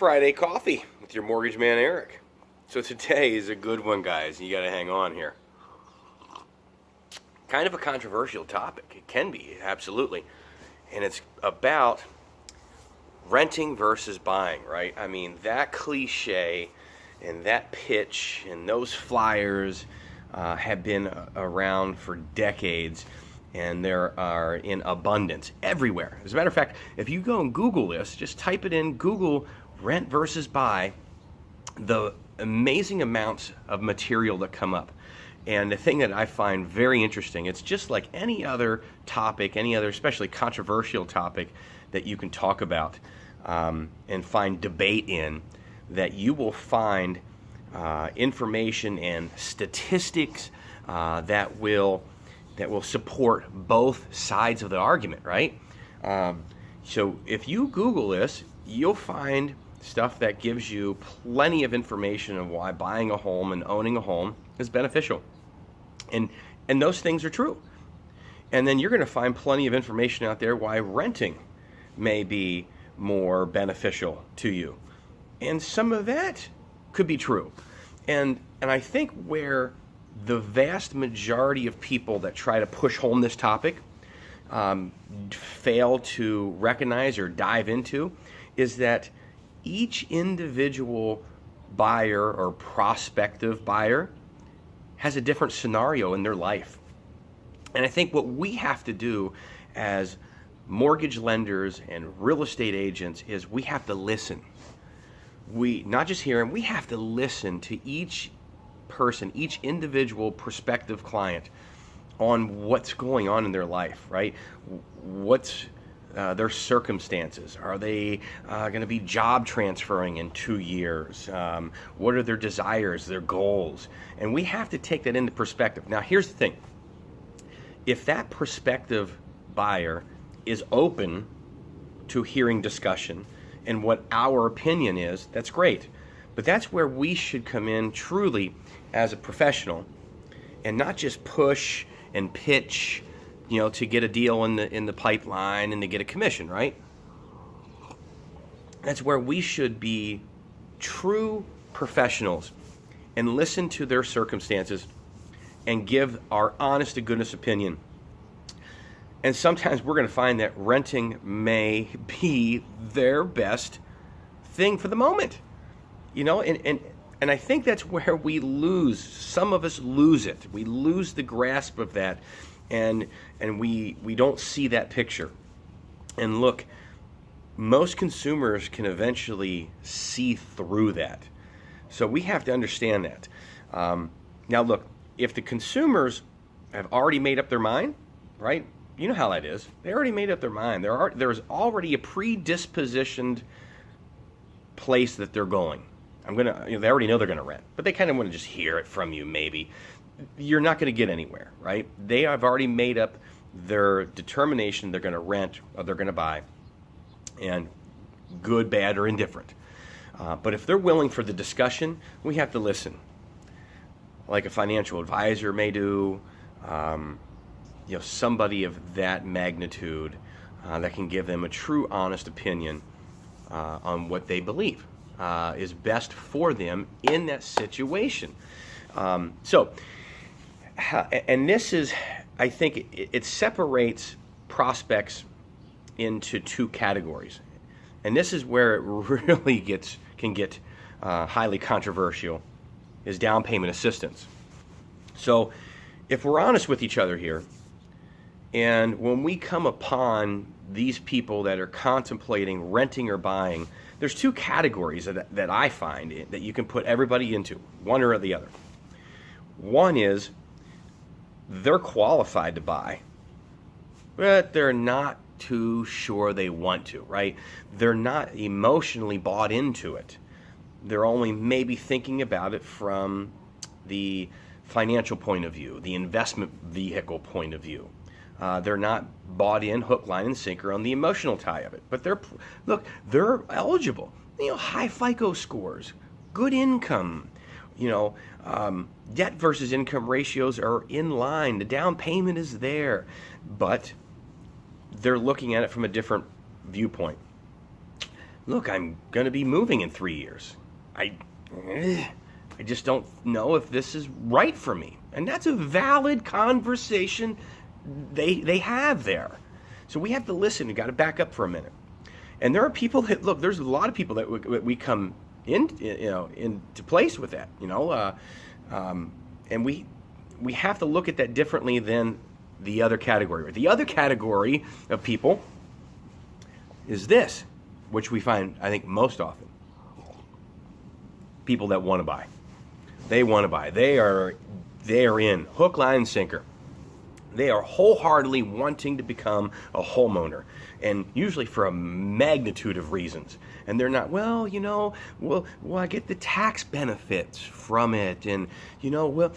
Friday coffee with your mortgage man, Eric. So today is a good one, guys. You got to hang on here. Kind of a controversial topic. It can be, absolutely. And it's about renting versus buying, right? I mean, that cliche and that pitch and those flyers have been around for decades, and there are in abundance everywhere. As a matter of fact, if you go and Google this, just type it in, Google rent versus buy, the amazing amounts of material that come up. And the thing that I find very interesting, it's just like any other topic, any other especially controversial topic that you can talk about and find debate in, that you will find information and statistics that will support both sides of the argument, right? So if you Google this, you'll find stuff that gives you plenty of information on why buying a home and owning a home is beneficial. And those things are true. And then you're going to find plenty of information out there why renting may be more beneficial to you. And some of that could be true. And I think where the vast majority of people that try to push home this topic fail to recognize or dive into is that each individual buyer or prospective buyer has a different scenario in their life. And I think what we have to do as mortgage lenders and real estate agents is we have to listen. We not just hear them, we have to listen to each person, each individual prospective client on what's going on in their life, right? What's their circumstances? Are they going to be job transferring in 2 years? What are their desires, their goals? And we have to take that into perspective. Now, here's the thing. If that prospective buyer is open to hearing discussion and what our opinion is, that's great. But that's where we should come in truly as a professional and not just push and pitch, to get a deal in the pipeline and to get a commission, right? That's where we should be true professionals and listen to their circumstances and give our honest to goodness opinion. And sometimes we're going to find that renting may be their best thing for the moment, and I think that's where we lose. Some of us lose it. We lose the grasp of that. And we don't see that picture. And look, most consumers can eventually see through that. So we have to understand that. Now look, if the consumers have already made up their mind, right? You know how that is. They already made up their mind. There's already a predispositioned place that they're going. They already know they're going to rent, but they kind of want to just hear it from you maybe. You're not going to get anywhere, right? They have already made up their determination they're going to rent or they're going to buy, and good, bad, or indifferent. But if they're willing for the discussion, we have to listen. Like a financial advisor may do, somebody of that magnitude that can give them a true, honest opinion on what they believe is best for them in that situation. And this is, I think, it separates prospects into two categories. And this is where it really can get highly controversial, is down payment assistance. So if we're honest with each other here, and when we come upon these people that are contemplating renting or buying, there's two categories that I find that you can put everybody into, one or the other. One is they're qualified to buy, but they're not too sure they want to, right? They're not emotionally bought into it. They're only maybe thinking about it from the financial point of view, the investment vehicle point of view. They're not bought in hook, line, and sinker on the emotional tie of it. But they're eligible. High FICO scores, good income, debt versus income ratios are in line. The down payment is there, but they're looking at it from a different viewpoint. look, I'm going to be moving in 3 years. I just don't know if this is right for me. And that's a valid conversation they have there. So we have to listen. We got to back up for a minute. And there are people that, look, there's a lot of people that we come into place with that, and we have to look at that differently than the other category. The other category of people is this, which we find, I think, most often. People that want to buy. They want to buy. They are in hook, line, and sinker. They are wholeheartedly wanting to become a homeowner, and usually for a magnitude of reasons. And they're not, well, I get the tax benefits from it, and I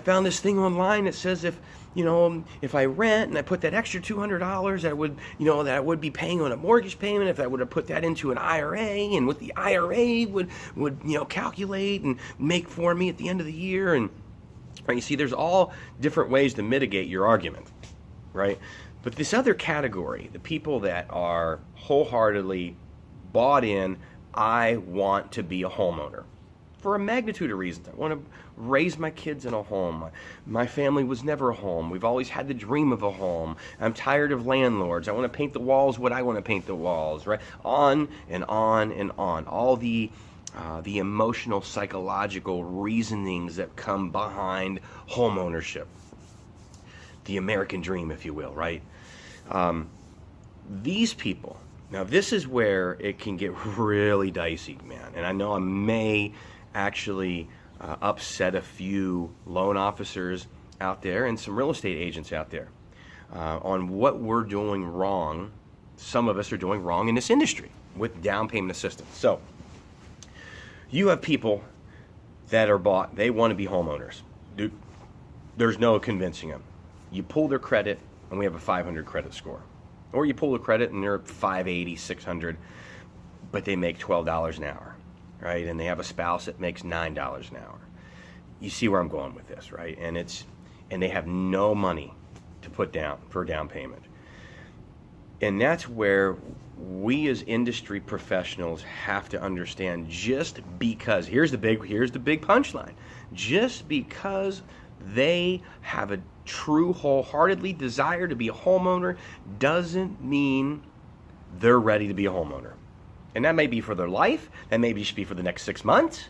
found this thing online that says if I rent and I put that extra $200, that I would be paying on a mortgage payment if I would have put that into an IRA, and what the IRA would calculate and make for me at the end of the year. And right, you see, there's all different ways to mitigate your argument, right? But this other category, the people that are wholeheartedly bought in, I want to be a homeowner for a magnitude of reasons. I want to raise my kids in a home. My family was never a home. We've always had the dream of a home. I'm tired of landlords. I want to paint the walls what I want to paint the walls, right? On and on and on. All the emotional, psychological reasonings that come behind home ownership. The American dream, if you will, right? These people, now this is where it can get really dicey, man. And I know I may actually upset a few loan officers out there and some real estate agents out there on what we're doing wrong. Some of us are doing wrong in this industry with down payment assistance. So, you have people that are bought, they want to be homeowners. Dude, there's no convincing them. You pull their credit, and we have a 500 credit score. Or you pull the credit, and they're 580, 600, but they make $12 an hour, right? And they have a spouse that makes $9 an hour. You see where I'm going with this, right? And they have no money to put down for a down payment. And that's where we as industry professionals have to understand, just because, here's the big punchline, just because they have a true wholeheartedly desire to be a homeowner doesn't mean they're ready to be a homeowner. And that may be for their life, that may be for the next 6 months.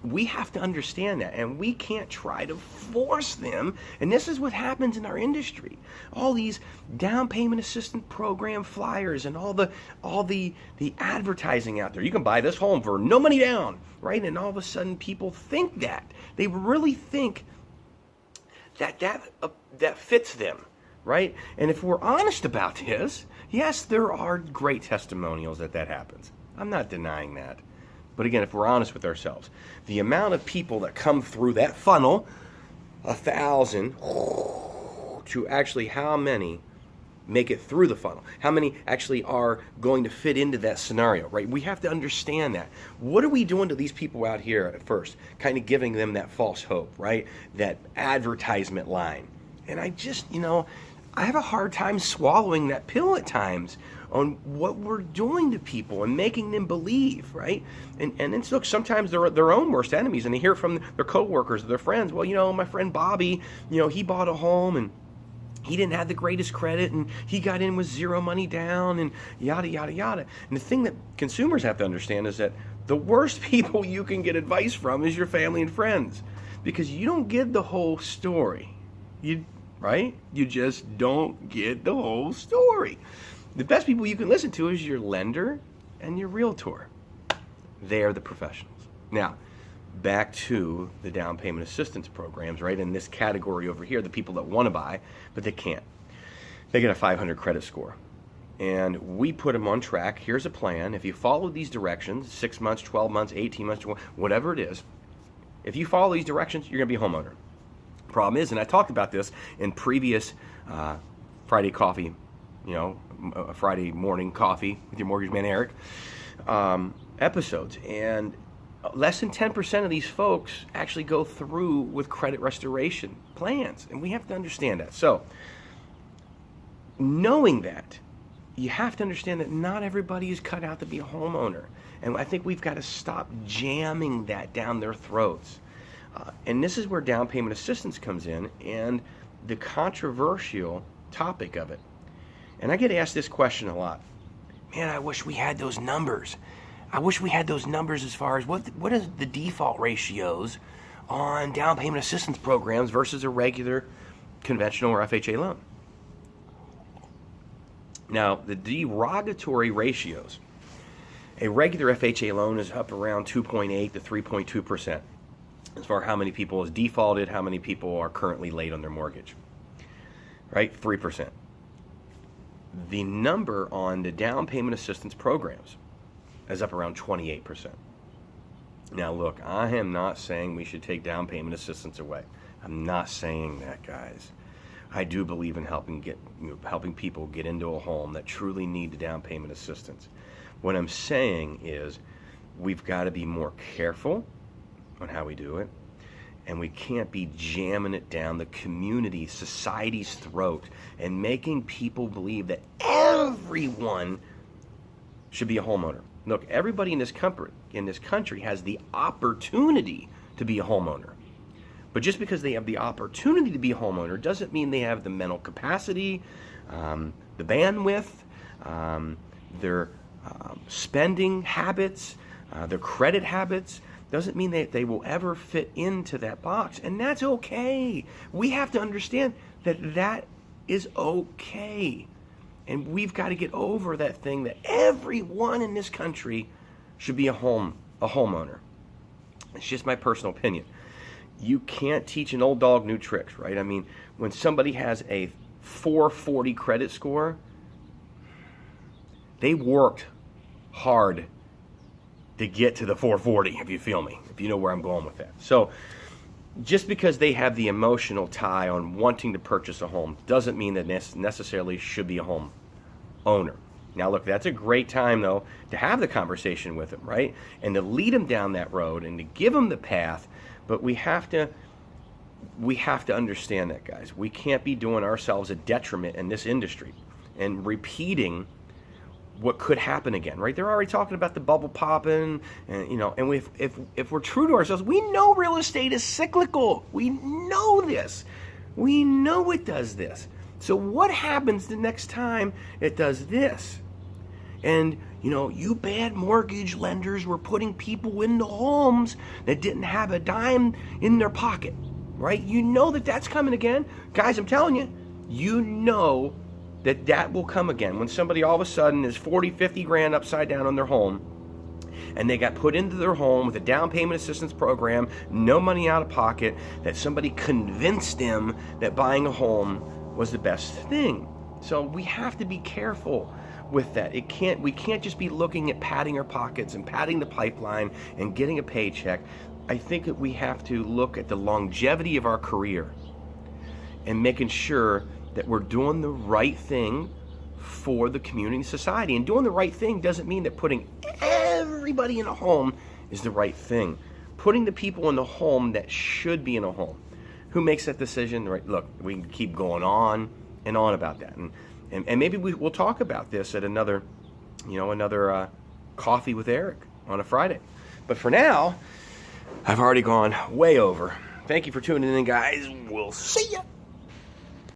We have to understand that, and we can't try to force them. And this is what happens in our industry. All these down payment assistance program flyers and all the advertising out there. You can buy this home for no money down, right? And all of a sudden, people think that they really think that fits them, right? And if we're honest about this, yes, there are great testimonials that happens. I'm not denying that. But again, if we're honest with ourselves, the amount of people that come through that funnel, 1,000, to actually how many make it through the funnel? How many actually are going to fit into that scenario, right? We have to understand that. What are we doing to these people out here at first? Kind of giving them that false hope, right? That advertisement line. And I just, I have a hard time swallowing that pill at times on what we're doing to people and making them believe, right? And then look, sometimes they're their own worst enemies, and they hear from their coworkers or their friends, well, my friend Bobby, he bought a home and he didn't have the greatest credit and he got in with zero money down and yada, yada, yada. And the thing that consumers have to understand is that the worst people you can get advice from is your family and friends, because you don't get the whole story, right? You just don't get the whole story. The best people you can listen to is your lender and your realtor. They are the professionals. Now, back to the down payment assistance programs, right? In this category over here, the people that want to buy, but they can't. They get a 500 credit score. And we put them on track. Here's a plan. If you follow these directions, 6 months, 12 months, 18 months, whatever it is, if you follow these directions, you're going to be a homeowner. Problem is, and I talked about this in previous Friday coffee, a Friday morning coffee with your mortgage man Eric episodes, and less than 10% of these folks actually go through with credit restoration plans, and we have to understand that. So, knowing that, you have to understand that not everybody is cut out to be a homeowner. And I think we've got to stop jamming that down their throats. And this is where down payment assistance comes in and the controversial topic of it. And I get asked this question a lot. Man, I wish we had those numbers. I wish we had those numbers as far as what is the default ratios on down payment assistance programs versus a regular conventional or FHA loan. Now, the derogatory ratios, a regular FHA loan is up around 2.8 to 3.2% as far as how many people is defaulted, how many people are currently late on their mortgage, right? 3%. The number on the down payment assistance programs is up around 28%. Now, look, I am not saying we should take down payment assistance away. I'm not saying that, guys. I do believe in helping people get into a home that truly need the down payment assistance. What I'm saying is we've got to be more careful on how we do it, and we can't be jamming it down the community, society's throat and making people believe that everyone should be a homeowner. Look, everybody in this country has the opportunity to be a homeowner. But just because they have the opportunity to be a homeowner doesn't mean they have the mental capacity, the bandwidth, their spending habits, their credit habits. Doesn't mean that they will ever fit into that box. And that's okay. We have to understand that that is okay. And we've got to get over that thing that everyone in this country should be a homeowner. It's just my personal opinion. You can't teach an old dog new tricks, right? I mean, when somebody has a 440 credit score, they worked hard to get to the 440, if you feel me, if you know where I'm going with that. So just because they have the emotional tie on wanting to purchase a home doesn't mean that necessarily should be a home owner. Now, look, that's a great time, though, to have the conversation with them, right? And to lead them down that road and to give them the path. But we have to understand that, guys. We can't be doing ourselves a detriment in this industry and repeating what could happen again, right? They're already talking about the bubble popping, and if we're true to ourselves, we know real estate is cyclical. We know this. We know it does this. So what happens the next time it does this? And, you bad mortgage lenders were putting people into homes that didn't have a dime in their pocket, right? You know that that's coming again. Guys, I'm telling you, that will come again. When somebody all of a sudden is 40, 50 grand upside down on their home, and they got put into their home with a down payment assistance program, no money out of pocket, that somebody convinced them that buying a home was the best thing. So we have to be careful with that. We can't just be looking at padding our pockets and padding the pipeline and getting a paycheck. I think that we have to look at the longevity of our career and making sure that we're doing the right thing for the community and society. And doing the right thing doesn't mean that putting everybody in a home is the right thing. Putting the people in the home that should be in a home. Who makes that decision? Right? Look, we can keep going on and on about that. And maybe we'll talk about this at another coffee with Eric on a Friday. But for now, I've already gone way over. Thank you for tuning in, guys. We'll see ya.